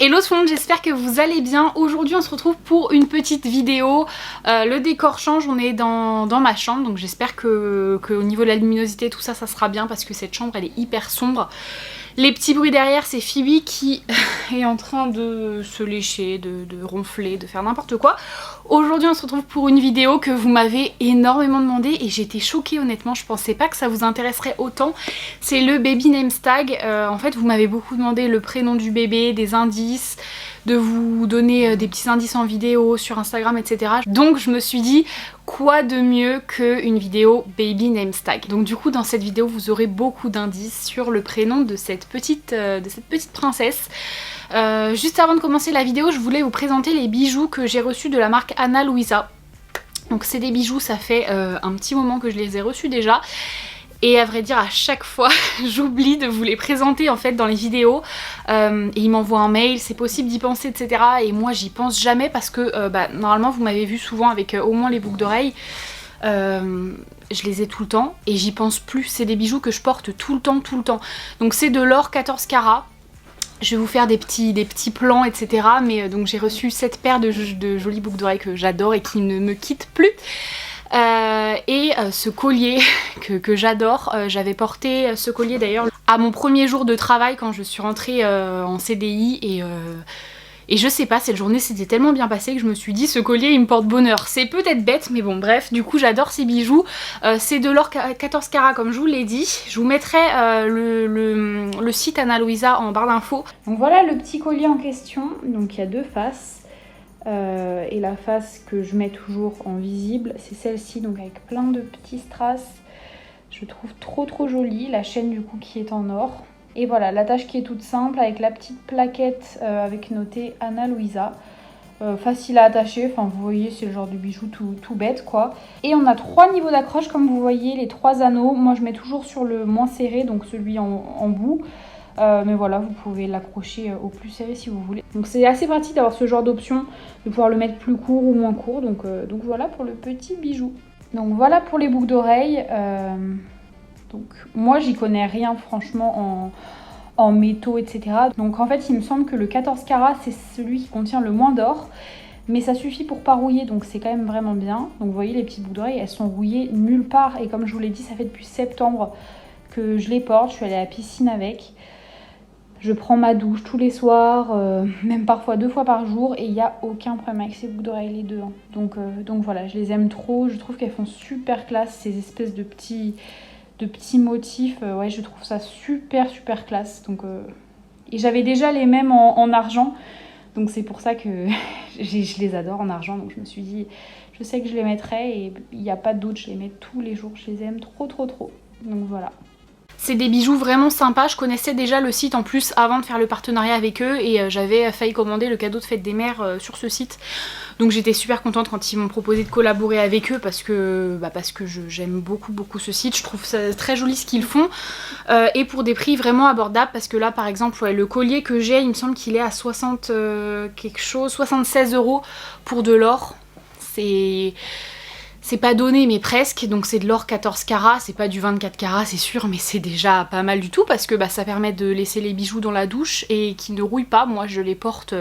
Hello tout le monde, j'espère que vous allez bien. Aujourd'hui on se retrouve pour une petite vidéo. Le décor change, on est dans ma chambre, donc j'espère que au niveau de la luminosité tout ça, ça sera bien parce que cette chambre elle est hyper sombre. Les petits bruits derrière, c'est Phoebe qui est en train de se lécher, de ronfler, de faire n'importe quoi. Aujourd'hui on se retrouve pour une vidéo que vous m'avez énormément demandé et j'étais choquée honnêtement, je pensais pas que ça vous intéresserait autant. C'est le baby name tag. En fait vous m'avez beaucoup demandé le prénom du bébé, des indices, de vous donner des petits indices en vidéo sur Instagram, etc. Donc je me suis dit, quoi de mieux qu'une vidéo baby name tag. Donc du coup dans cette vidéo vous aurez beaucoup d'indices sur le prénom de cette petite princesse. Juste avant de commencer la vidéo, je voulais vous présenter les bijoux que j'ai reçus de la marque Ana Luisa. Donc c'est des bijoux, ça fait un petit moment que je les ai reçus déjà. Et à vrai dire à chaque fois j'oublie de vous les présenter en fait dans les vidéos et ils m'envoient un mail, c'est possible d'y penser, etc. Et moi j'y pense jamais parce que normalement vous m'avez vu souvent avec au moins les boucles d'oreilles. Je les ai tout le temps et j'y pense plus, c'est des bijoux que je porte tout le temps. Donc c'est de l'or 14 carats. Je vais vous faire des petits plans, etc. Mais donc j'ai reçu cette paire de jolies boucles d'oreilles que j'adore et qui ne me quittent plus. Ce collier que j'adore, j'avais porté ce collier d'ailleurs à mon premier jour de travail quand je suis rentrée en CDI et je sais pas, cette journée s'était tellement bien passée que je me suis dit ce collier il me porte bonheur. C'est peut-être bête mais bon bref, du coup j'adore ces bijoux. C'est de l'or 14 carats comme je vous l'ai dit. Je vous mettrai le site Ana Luisa en barre d'infos. Donc voilà le petit collier en question, donc il y a deux faces. Et la face que je mets toujours en visible c'est celle-ci, donc avec plein de petits strass. Je trouve trop jolie, la chaîne du coup qui est en or. Et voilà, l'attache qui est toute simple avec la petite plaquette avec noté Ana Luisa. Facile à attacher, enfin vous voyez c'est le genre de bijou tout bête quoi. Et on a 3 niveaux d'accroche comme vous voyez, les 3 anneaux. Moi je mets toujours sur le moins serré, donc celui en bout. Mais voilà, vous pouvez l'accrocher au plus serré si vous voulez. Donc c'est assez pratique d'avoir ce genre d'option, de pouvoir le mettre plus court ou moins court. Donc voilà pour le petit bijou. Donc voilà pour les boucles d'oreilles. Donc moi j'y connais rien franchement en métaux, etc. Donc en fait il me semble que le 14 carats c'est celui qui contient le moins d'or. Mais ça suffit pour pas rouiller, donc c'est quand même vraiment bien. Donc vous voyez les petites boucles d'oreilles, elles sont rouillées nulle part. Et comme je vous l'ai dit, ça fait depuis septembre que je les porte. Je suis allée à la piscine avec. Je prends ma douche tous les soirs, même parfois 2 fois par jour. Et il n'y a aucun problème avec ces boucles d'oreilles les deux. Hein. Donc voilà, je les aime trop. Je trouve qu'elles font super classe, ces espèces de petits motifs. Ouais, je trouve ça super classe. Donc, et j'avais déjà les mêmes en argent. Donc c'est pour ça que je les adore en argent. Donc je me suis dit, je sais que je les mettrai et il n'y a pas de doute, je les mets tous les jours. Je les aime trop. Donc voilà. C'est des bijoux vraiment sympas, je connaissais déjà le site en plus avant de faire le partenariat avec eux et j'avais failli commander le cadeau de fête des mères sur ce site. Donc j'étais super contente quand ils m'ont proposé de collaborer avec eux parce que j'aime beaucoup ce site, je trouve ça très joli ce qu'ils font et pour des prix vraiment abordables parce que là par exemple ouais, le collier que j'ai il me semble qu'il est à 76 € pour de l'or. C'est pas donné mais presque, donc c'est de l'or 14 carats, c'est pas du 24 carats c'est sûr, mais c'est déjà pas mal du tout parce que ça permet de laisser les bijoux dans la douche et qui ne rouillent pas. Moi je les porte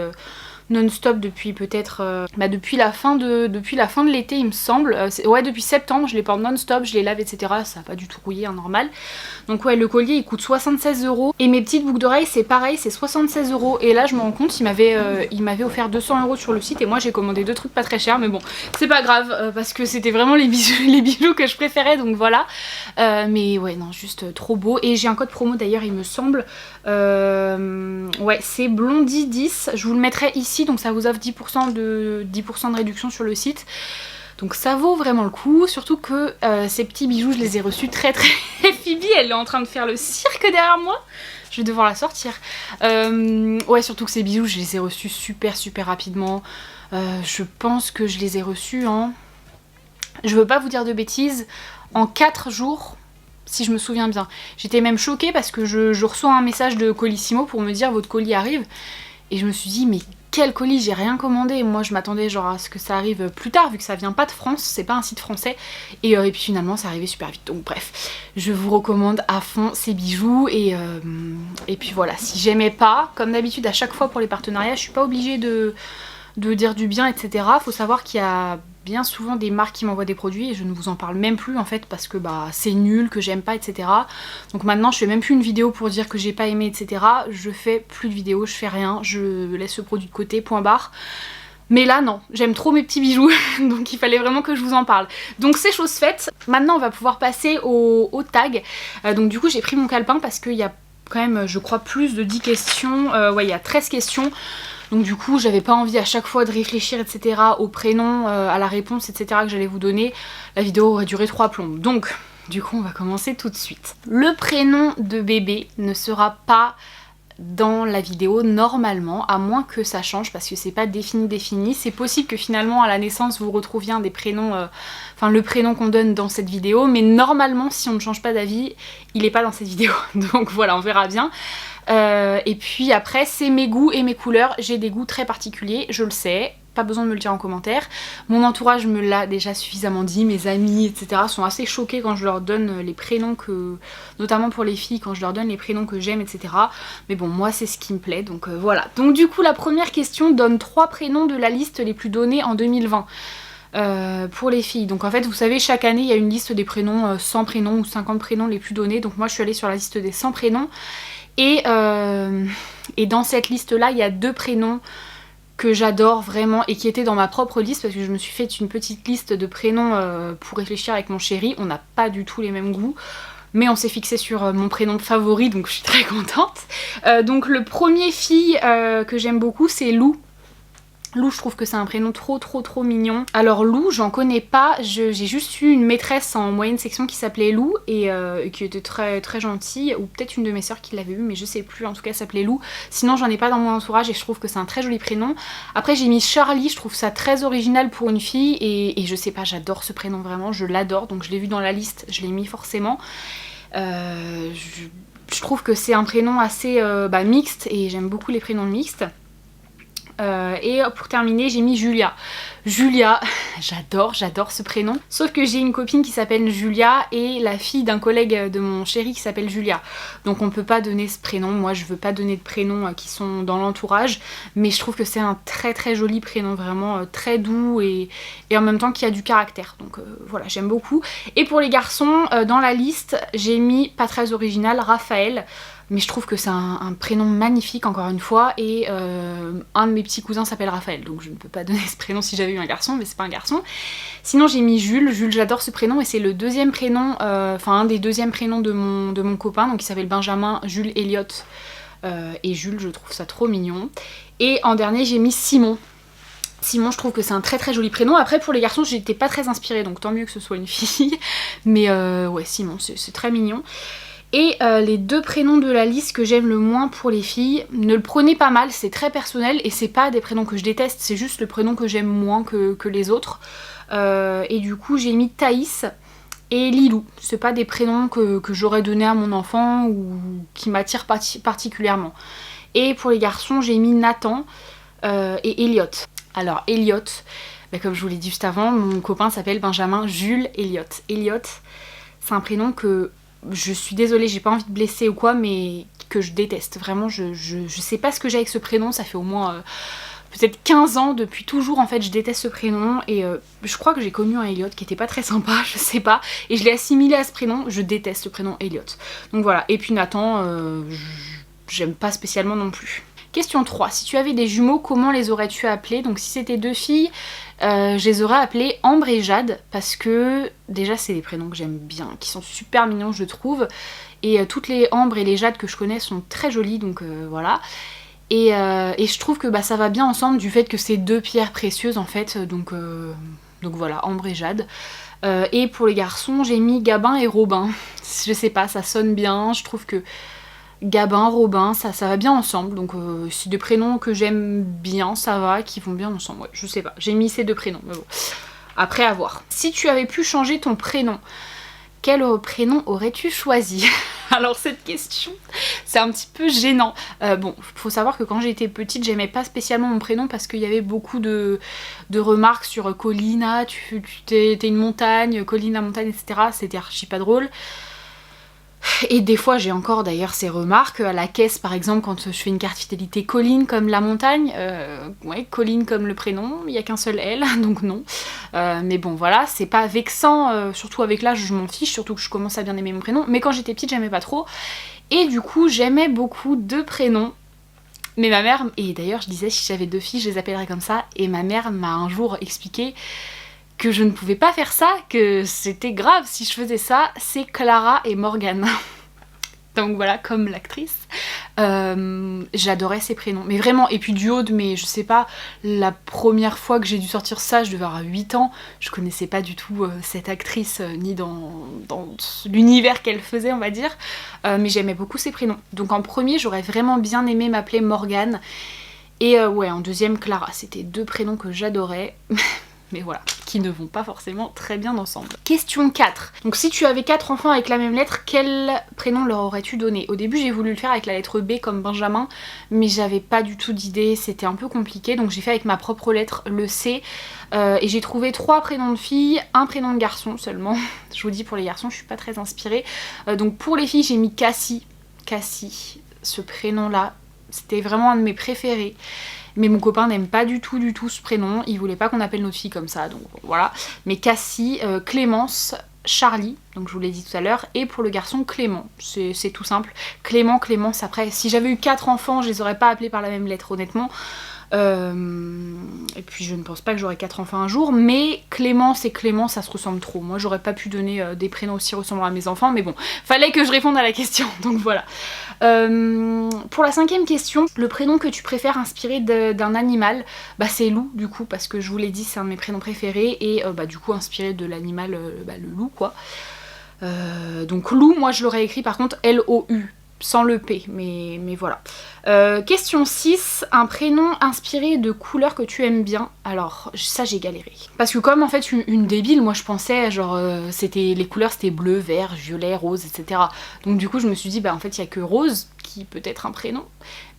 non-stop depuis peut-être depuis la fin de l'été il me semble. Ouais depuis septembre je les porte non-stop, je les lave etc. Ça va pas du tout rouiller hein, normal. Donc ouais le collier il coûte 76 € et mes petites boucles d'oreilles c'est pareil, c'est 76 € et là je me rends compte il m'avait offert 200 € sur le site et moi j'ai commandé 2 trucs pas très chers mais bon c'est pas grave parce que c'était vraiment les bijoux que je préférais donc voilà. Mais ouais non juste trop beau et j'ai un code promo d'ailleurs il me semble. Ouais c'est Blondie 10, je vous le mettrai ici donc ça vous offre 10% de réduction sur le site. Donc ça vaut vraiment le coup, surtout que ces petits bijoux je les ai reçus très Phoebe elle est en train de faire le cirque derrière moi, je vais devoir la sortir. Ouais surtout que ces bijoux je les ai reçus super rapidement. Je pense que je les ai reçus en, je veux pas vous dire de bêtises, en 4 jours si je me souviens bien. J'étais même choquée parce que je reçois un message de Colissimo pour me dire votre colis arrive et je me suis dit mais quel colis, j'ai rien commandé. Moi je m'attendais genre à ce que ça arrive plus tard vu que ça vient pas de France, c'est pas un site français. Et puis finalement c'est arrivé super vite. Donc bref, je vous recommande à fond ces bijoux et puis voilà, si j'aimais pas, comme d'habitude à chaque fois pour les partenariats, je suis pas obligée de dire du bien, etc. Faut savoir qu'il y a bien souvent des marques qui m'envoient des produits et je ne vous en parle même plus en fait parce que bah c'est nul, que j'aime pas, etc. Donc maintenant je fais même plus une vidéo pour dire que j'ai pas aimé, etc. Je fais plus de vidéos, je fais rien, je laisse le produit de côté, point barre. Mais là non, j'aime trop mes petits bijoux, donc il fallait vraiment que je vous en parle. Donc c'est chose faite, maintenant on va pouvoir passer au tag. Donc du coup j'ai pris mon calepin parce qu'il y a quand même je crois plus de 10 questions, ouais il y a 13 questions. Donc du coup j'avais pas envie à chaque fois de réfléchir etc au prénom, à la réponse etc que j'allais vous donner. La vidéo aurait duré 3 plombes. Donc du coup on va commencer tout de suite. Le prénom de bébé ne sera pas dans la vidéo normalement, à moins que ça change parce que c'est pas défini. C'est possible que finalement à la naissance vous retrouviez un des prénoms, enfin le prénom qu'on donne dans cette vidéo, mais normalement si on ne change pas d'avis, il est pas dans cette vidéo. Donc voilà, on verra bien. Et puis après c'est mes goûts et mes couleurs, j'ai des goûts très particuliers, je le sais, pas besoin de me le dire en commentaire. Mon entourage me l'a déjà suffisamment dit, mes amis etc sont assez choqués quand je leur donne les prénoms que, notamment pour les filles, quand je leur donne les prénoms que j'aime etc. Mais bon moi c'est ce qui me plaît donc voilà. Donc du coup la première question donne 3 prénoms de la liste les plus donnés en 2020. Pour les filles, donc en fait vous savez chaque année il y a une liste des prénoms, 100 prénoms ou 50 prénoms les plus donnés, donc moi je suis allée sur la liste des 100 prénoms et dans cette liste là il y a 2 prénoms que j'adore vraiment et qui étaient dans ma propre liste parce que je me suis fait une petite liste de prénoms pour réfléchir avec mon chéri. On n'a pas du tout les mêmes goûts mais on s'est fixé sur mon prénom favori donc je suis très contente. Donc le premier fille que j'aime beaucoup c'est Lou. Lou, je trouve que c'est un prénom trop mignon. Alors Lou, j'en connais pas, j'ai juste eu une maîtresse en moyenne section qui s'appelait Lou et qui était très gentille, ou peut-être une de mes sœurs qui l'avait eu, mais je sais plus, en tout cas elle s'appelait Lou. Sinon j'en ai pas dans mon entourage et je trouve que c'est un très joli prénom. Après j'ai mis Charlie, je trouve ça très original pour une fille et je sais pas, j'adore ce prénom vraiment, je l'adore, donc je l'ai vu dans la liste, je l'ai mis forcément. Je trouve que c'est un prénom assez mixte et j'aime beaucoup les prénoms mixtes. Et pour terminer j'ai mis Julia. Julia, j'adore ce prénom. Sauf que j'ai une copine qui s'appelle Julia et la fille d'un collègue de mon chéri qui s'appelle Julia. Donc on peut pas donner ce prénom. Moi je veux pas donner de prénoms qui sont dans l'entourage. Mais je trouve que c'est un très joli prénom, vraiment très doux et en même temps qui a du caractère. Donc voilà, j'aime beaucoup. Et pour les garçons, dans la liste, j'ai mis, pas très original, Raphaël. Mais je trouve que c'est un prénom magnifique encore une fois et un de mes petits cousins s'appelle Raphaël donc je ne peux pas donner ce prénom si j'avais eu un garçon mais c'est pas un garçon. Sinon j'ai mis Jules, j'adore ce prénom et c'est le deuxième prénom, un des deuxièmes prénoms de mon copain donc il s'appelle Benjamin, Jules Elliot et Jules je trouve ça trop mignon. Et en dernier j'ai mis Simon. Simon je trouve que c'est un très joli prénom. Après pour les garçons j'étais pas très inspirée donc tant mieux que ce soit une fille mais ouais Simon c'est très mignon. Et les 2 prénoms de la liste que j'aime le moins pour les filles, ne le prenez pas mal, c'est très personnel et c'est pas des prénoms que je déteste, c'est juste le prénom que j'aime moins que les autres. Et du coup j'ai mis Thaïs et Lilou, c'est pas des prénoms que j'aurais donné à mon enfant ou qui m'attirent particulièrement. Et pour les garçons j'ai mis Nathan et Elliot. Alors Elliot, comme je vous l'ai dit juste avant, mon copain s'appelle Benjamin Jules Elliot. Elliot, c'est un prénom que... Je suis désolée, j'ai pas envie de blesser ou quoi, mais que je déteste. Vraiment, je sais pas ce que j'ai avec ce prénom, ça fait au moins peut-être 15 ans, depuis toujours en fait, je déteste ce prénom. Et je crois que j'ai connu un Elliot qui était pas très sympa, je sais pas. Et je l'ai assimilé à ce prénom, je déteste ce prénom Elliot. Donc voilà, et puis Nathan, j'aime pas spécialement non plus. Question 3, si tu avais des jumeaux, comment les aurais-tu appelés? Donc si c'était 2 filles, je les aurais appelées Ambre et Jade parce que déjà c'est des prénoms que j'aime bien, qui sont super mignons je trouve. Et toutes les Ambre et les Jade que je connais sont très jolies donc voilà. Et je trouve que ça va bien ensemble du fait que c'est 2 pierres précieuses en fait, donc voilà, Ambre et Jade. Et pour les garçons j'ai mis Gabin et Robin, je sais pas, ça sonne bien, je trouve que Gabin, Robin, ça va bien ensemble, donc c'est des prénoms que j'aime bien, ça va, qui vont bien ensemble, ouais, je sais pas, j'ai mis ces 2 prénoms, mais bon, après à voir. Si tu avais pu changer ton prénom, quel prénom aurais-tu choisi? Alors cette question, c'est un petit peu gênant. Bon, faut savoir que quand j'étais petite, j'aimais pas spécialement mon prénom parce qu'il y avait beaucoup de remarques sur Colina, t'es une montagne, Colina montagne, etc. C'était archi pas drôle. Et des fois j'ai encore d'ailleurs ces remarques à la caisse par exemple quand je fais une carte fidélité Colline comme la montagne, ouais Colline comme le prénom, il n'y a qu'un seul L donc non. Mais bon voilà, c'est pas vexant, surtout avec l'âge je m'en fiche, surtout que je commence à bien aimer mon prénom, mais quand j'étais petite j'aimais pas trop. Et du coup j'aimais beaucoup deux prénoms. Mais ma mère, et d'ailleurs je disais si j'avais deux filles je les appellerais comme ça, et ma mère m'a un jour expliqué que je ne pouvais pas faire ça, que c'était grave si je faisais ça, c'est Clara et Morgane. Donc voilà, comme l'actrice. J'adorais ces prénoms, mais vraiment, et puis du haut de mes, je sais pas, la première fois que j'ai dû sortir ça, je devais avoir 8 ans, je connaissais pas du tout cette actrice, ni dans l'univers qu'elle faisait, on va dire, mais j'aimais beaucoup ses prénoms. Donc en premier, j'aurais vraiment bien aimé m'appeler Morgane, et ouais, en deuxième, Clara. C'était deux prénoms que j'adorais. Mais voilà, qui ne vont pas forcément très bien ensemble. Question 4. Donc si tu avais 4 enfants avec la même lettre, quel prénom leur aurais-tu donné? Au début j'ai voulu le faire avec la lettre B comme Benjamin, mais j'avais pas du tout d'idée, c'était un peu compliqué, donc j'ai fait avec ma propre lettre, le C, et j'ai trouvé 3 prénoms de filles, un prénom de garçon seulement. Je vous dis pour les garçons, je suis pas très inspirée. Donc pour les filles j'ai mis Cassie. Cassie, ce prénom là, c'était vraiment un de mes préférés. Mais mon copain n'aime pas du tout ce prénom, il voulait pas qu'on appelle notre fille comme ça, donc voilà. Mais Cassie, Clémence, Charlie, donc je vous l'ai dit tout à l'heure, et pour le garçon Clément, c'est tout simple. Clément, Clémence, après, si j'avais eu 4 enfants, je les aurais pas appelés par la même lettre honnêtement. Et puis je ne pense pas que j'aurai 4 enfants un jour, mais Clémence et Clément ça se ressemble trop. Moi j'aurais pas pu donner des prénoms aussi ressemblants à mes enfants, mais bon, fallait que je réponde à la question, donc voilà. Pour la 5e question, le prénom que tu préfères inspiré d'un animal, bah c'est Lou du coup, parce que je vous l'ai dit c'est un de mes prénoms préférés, et bah du coup inspiré de l'animal, le loup quoi. Donc Lou, moi je l'aurais écrit par contre L-O-U. Sans le P, mais voilà. Question 6, un prénom inspiré de couleurs que tu aimes bien. Alors, ça j'ai galéré. Parce que comme en fait une débile, moi je pensais genre, les couleurs c'était bleu, vert, violet, rose, etc. Donc du coup je me suis dit, bah en fait il n'y a que rose qui peut être un prénom.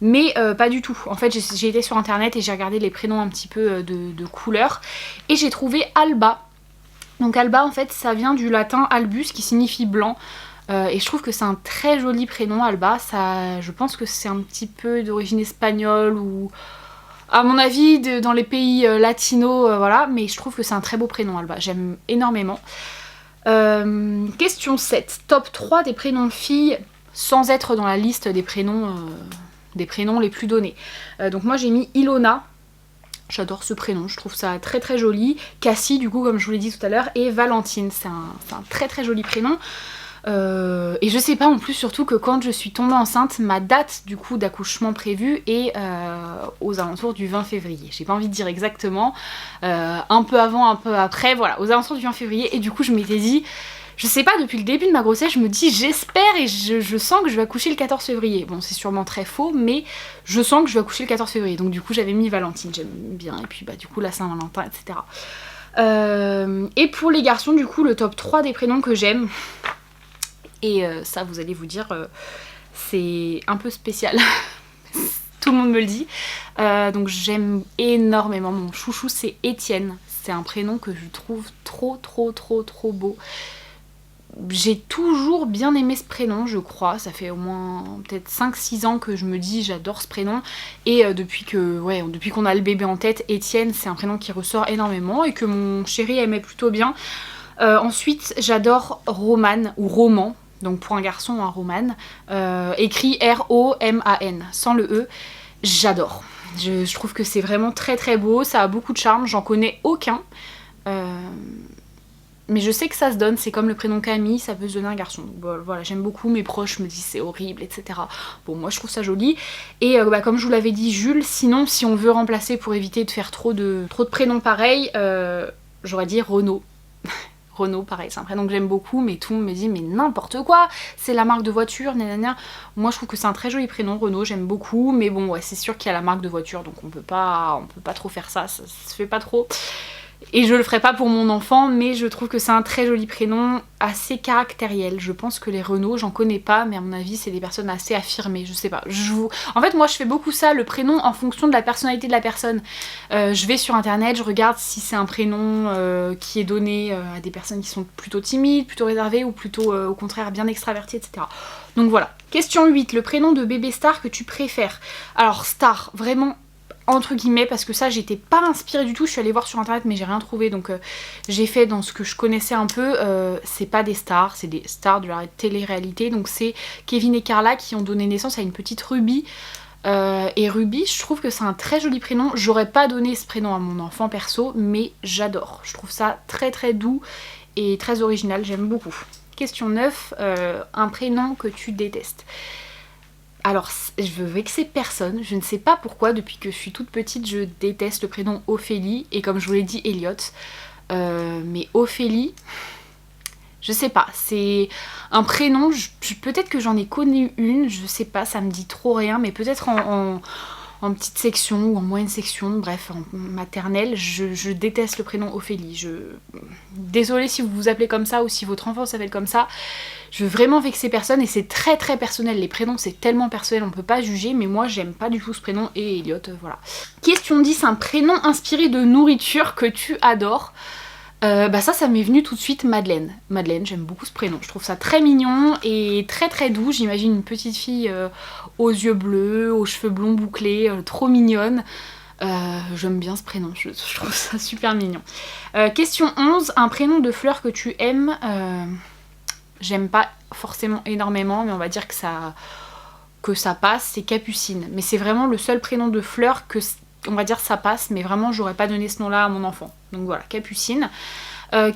Mais pas du tout. En fait j'ai été sur internet et j'ai regardé les prénoms un petit peu de couleurs. Et j'ai trouvé Alba. Donc Alba en fait ça vient du latin albus qui signifie blanc. Et je trouve que c'est un très joli prénom, Alba. Ça, je pense que c'est un petit peu d'origine espagnole ou à mon avis dans les pays latinos, voilà. Mais je trouve que c'est un très beau prénom, Alba. J'aime énormément. Question 7. Top 3 des prénoms de filles sans être dans la liste des prénoms les plus donnés. Donc moi j'ai mis Ilona. J'adore ce prénom, je trouve ça très très joli. Cassie du coup comme je vous l'ai dit tout à l'heure. Et Valentine, c'est un très très joli prénom. Et je sais pas en plus surtout que quand je suis tombée enceinte, ma date du coup d'accouchement prévue est aux alentours du 20 février. J'ai pas envie de dire exactement, un peu avant, un peu après, voilà, aux alentours du 20 février. Et du coup je m'étais dit, je sais pas, depuis le début de ma grossesse, je me dis j'espère et je sens que je vais accoucher le 14 février. Bon c'est sûrement très faux, mais je sens que je vais accoucher le 14 février. Donc du coup j'avais mis Valentine, j'aime bien. Et puis bah du coup la Saint-Valentin, etc. Et pour les garçons du coup le top 3 des prénoms que j'aime. Et ça vous allez vous dire c'est un peu spécial. Tout le monde me le dit. Donc j'aime énormément. Mon chouchou c'est Étienne. C'est un prénom que je trouve trop beau. J'ai toujours bien aimé ce prénom je crois. Ça fait au moins peut-être 5-6 ans que je me dis j'adore ce prénom. Et depuis qu'on a le bébé en tête, Étienne c'est un prénom qui ressort énormément et que mon chéri aimait plutôt bien. Ensuite j'adore Roman ou Roman. Donc pour un garçon, un Roman, écrit R-O-M-A-N, sans le E, j'adore. Je trouve que c'est vraiment très très beau, ça a beaucoup de charme, j'en connais aucun. Mais je sais que ça se donne, c'est comme le prénom Camille, ça peut se donner un garçon. Bon, voilà, j'aime beaucoup, mes proches me disent c'est horrible, etc. Bon, moi je trouve ça joli. Et comme je vous l'avais dit, Jules, sinon si on veut remplacer pour éviter de faire trop de prénoms pareils, j'aurais dit Renaud. Renault, pareil, c'est un prénom que j'aime beaucoup, mais tout le monde me dit mais n'importe quoi, c'est la marque de voiture, nanana. Moi je trouve que c'est un très joli prénom, Renault, j'aime beaucoup, mais bon ouais, c'est sûr qu'il y a la marque de voiture, donc on peut pas trop faire ça, ça se fait pas trop. Et je le ferai pas pour mon enfant, mais je trouve que c'est un très joli prénom, assez caractériel. Je pense que les Renaud, j'en connais pas, mais à mon avis, c'est des personnes assez affirmées, je sais pas. En fait, moi, je fais beaucoup ça, le prénom en fonction de la personnalité de la personne. Je vais sur internet, je regarde si c'est un prénom qui est donné à des personnes qui sont plutôt timides, plutôt réservées, ou plutôt au contraire bien extraverties, etc. Donc voilà. Question 8, le prénom de bébé star que tu préfères. Alors, star, vraiment entre guillemets, parce que ça j'étais pas inspirée du tout, je suis allée voir sur internet mais j'ai rien trouvé, donc j'ai fait dans ce que je connaissais un peu. C'est pas des stars, c'est des stars de la télé-réalité, donc c'est Kevin et Carla qui ont donné naissance à une petite Ruby. Et Ruby, je trouve que c'est un très joli prénom. J'aurais pas donné ce prénom à mon enfant perso, mais j'adore. Je trouve ça très très doux et très original, j'aime beaucoup. Question 9, un prénom que tu détestes. Alors, je veux vexer personne, je ne sais pas pourquoi, depuis que je suis toute petite, je déteste le prénom Ophélie, et comme je vous l'ai dit, Elliot. Mais Ophélie, je sais pas, c'est un prénom, peut-être que j'en ai connu une, je sais pas, ça me dit trop rien, mais peut-être en petite section ou en moyenne section, bref, en maternelle, je déteste le prénom Ophélie. Désolée si vous vous appelez comme ça ou si votre enfant s'appelle comme ça, je veux vraiment vexer personne et c'est très très personnel, les prénoms c'est tellement personnel, on peut pas juger, mais moi j'aime pas du tout ce prénom et Elliot, voilà. Question 10, un prénom inspiré de nourriture que tu adores. Ça m'est venu tout de suite, Madeleine. Madeleine, j'aime beaucoup ce prénom, je trouve ça très mignon et très très doux. J'imagine une petite fille aux yeux bleus, aux cheveux blonds bouclés, trop mignonne. J'aime bien ce prénom, je trouve ça super mignon. Question 11, un prénom de fleur que tu aimes. J'aime pas forcément énormément, mais on va dire que ça passe, c'est Capucine. Mais c'est vraiment le seul prénom de fleur que, on va dire, ça passe, mais vraiment j'aurais pas donné ce nom-là à mon enfant. Donc voilà, Capucine.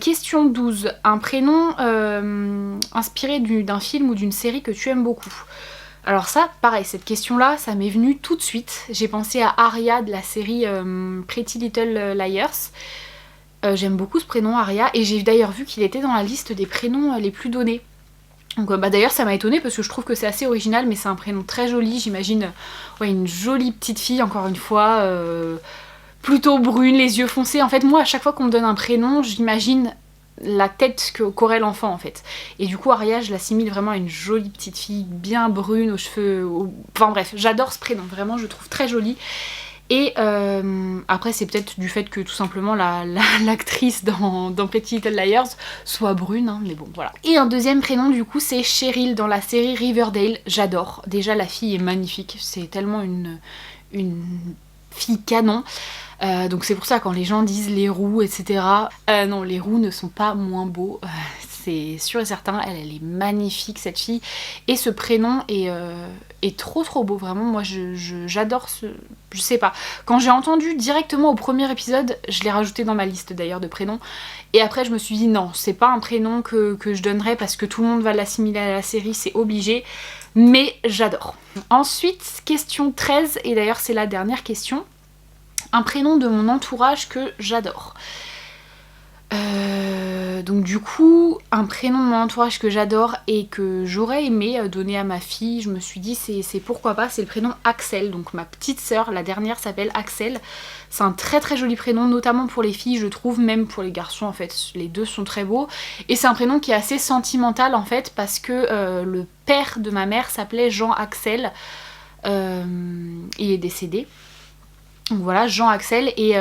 Question 12, un prénom inspiré d'un film ou d'une série que tu aimes beaucoup. Alors ça, pareil, cette question-là, ça m'est venu tout de suite. J'ai pensé à Aria de la série Pretty Little Liars. J'aime beaucoup ce prénom, Aria, et j'ai d'ailleurs vu qu'il était dans la liste des prénoms les plus donnés. Donc d'ailleurs ça m'a étonnée parce que je trouve que c'est assez original, mais c'est un prénom très joli, j'imagine une jolie petite fille, encore une fois, plutôt brune, les yeux foncés. En fait moi à chaque fois qu'on me donne un prénom, j'imagine la tête qu'aurait l'enfant en fait. Et du coup Aria, je l'assimile vraiment à une jolie petite fille, bien brune, aux cheveux... Enfin bref, j'adore ce prénom, vraiment je le trouve très joli. Et après c'est peut-être du fait que tout simplement l'actrice dans Pretty Little Liars soit brune, hein, mais bon voilà. Et un deuxième prénom du coup c'est Cheryl dans la série Riverdale, j'adore. Déjà la fille est magnifique, c'est tellement une fille canon. Donc c'est pour ça quand les gens disent les roux etc. Non, les roux ne sont pas moins beaux, c'est sûr et certain, elle est magnifique cette fille. Et ce prénom est trop trop beau, vraiment moi j'adore ce... Je sais pas, quand j'ai entendu directement au premier épisode, je l'ai rajouté dans ma liste d'ailleurs de prénoms. Et après je me suis dit non, c'est pas un prénom que je donnerais parce que tout le monde va l'assimiler à la série, c'est obligé. Mais j'adore. Ensuite, question 13, et d'ailleurs c'est la dernière question. Un prénom de mon entourage que j'adore. Donc du coup, un prénom de mon entourage que j'adore et que j'aurais aimé donner à ma fille, je me suis dit c'est pourquoi pas, c'est le prénom Axel. Donc ma petite sœur, la dernière, s'appelle Axel. C'est un très très joli prénom, notamment pour les filles je trouve, même pour les garçons en fait, les deux sont très beaux. Et c'est un prénom qui est assez sentimental en fait, parce que le père de ma mère s'appelait Jean Axel, il est décédé. Donc voilà, Jean Axel, et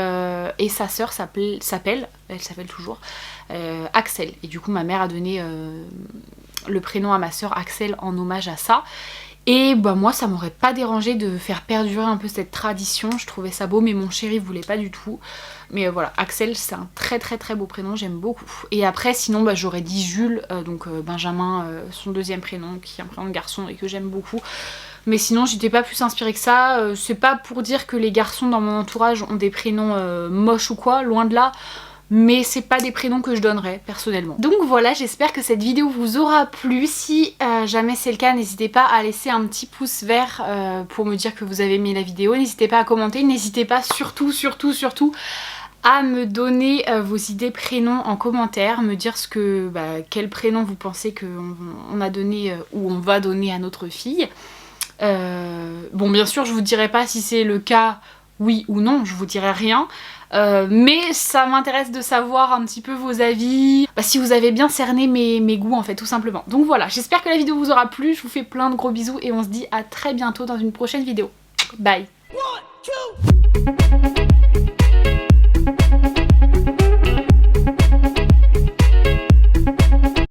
sa sœur elle s'appelle toujours Axel. Et du coup ma mère a donné le prénom à ma sœur Axel en hommage à ça. Et bah moi ça m'aurait pas dérangé de faire perdurer un peu cette tradition, je trouvais ça beau, mais mon chéri voulait pas du tout. Mais voilà, Axel c'est un très très très beau prénom, j'aime beaucoup. Et après sinon bah, j'aurais dit Jules, donc Benjamin, son deuxième prénom, qui est un prénom de garçon et que j'aime beaucoup. Mais sinon j'étais pas plus inspirée que ça, c'est pas pour dire que les garçons dans mon entourage ont des prénoms moches ou quoi, loin de là. Mais c'est pas des prénoms que je donnerais personnellement. Donc voilà, j'espère que cette vidéo vous aura plu. Si jamais c'est le cas, n'hésitez pas à laisser un petit pouce vert pour me dire que vous avez aimé la vidéo. N'hésitez pas à commenter, n'hésitez pas surtout à me donner vos idées prénoms en commentaire, me dire quel prénom vous pensez qu'on a donné ou on va donner à notre fille. Bon bien sûr je vous dirai pas si c'est le cas oui ou non, je vous dirai rien. Mais ça m'intéresse de savoir un petit peu vos avis, si vous avez bien cerné mes goûts en fait, tout simplement. Donc voilà, j'espère que la vidéo vous aura plu, je vous fais plein de gros bisous et on se dit à très bientôt dans une prochaine vidéo. Bye. 1, 2